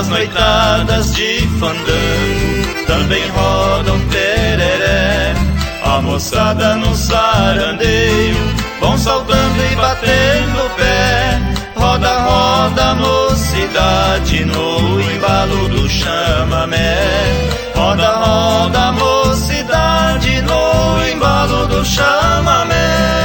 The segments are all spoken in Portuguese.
as noitadas de fandango também rodam tereré. A moçada no sarandeio vão saltando e batendo o pé. Roda, roda, mocidade no embalo do chamamé. Roda, roda, mocidade no embalo do chamamé.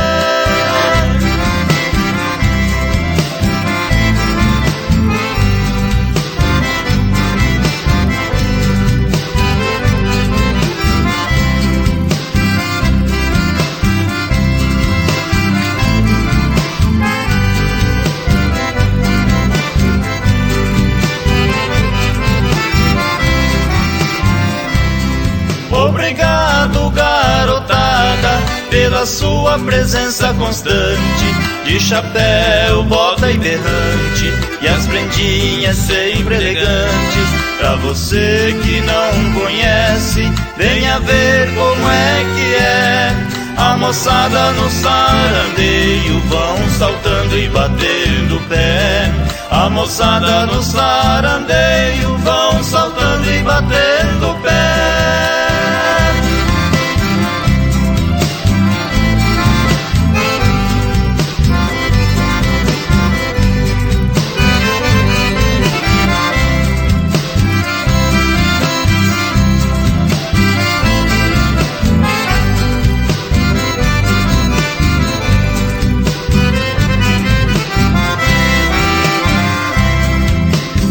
Obrigado, garotada, pela sua presença constante, de chapéu, bota e berrante, e as prendinhas sempre elegantes. Pra você que não conhece, venha ver como é que é. A moçada no sarandeio vão saltando e batendo o pé. A moçada no sarandeio vão saltando e batendo o pé.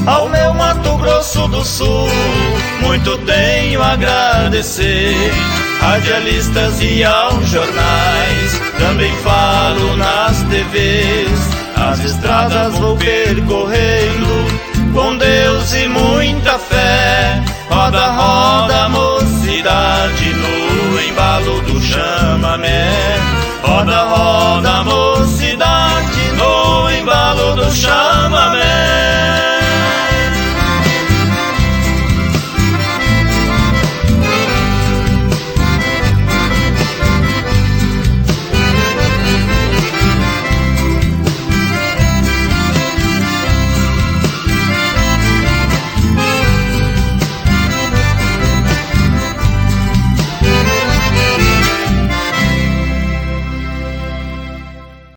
Ao meu Mato Grosso do Sul, muito tenho a agradecer. Radialistas e aos jornais, também falo nas TVs. As estradas vou percorrer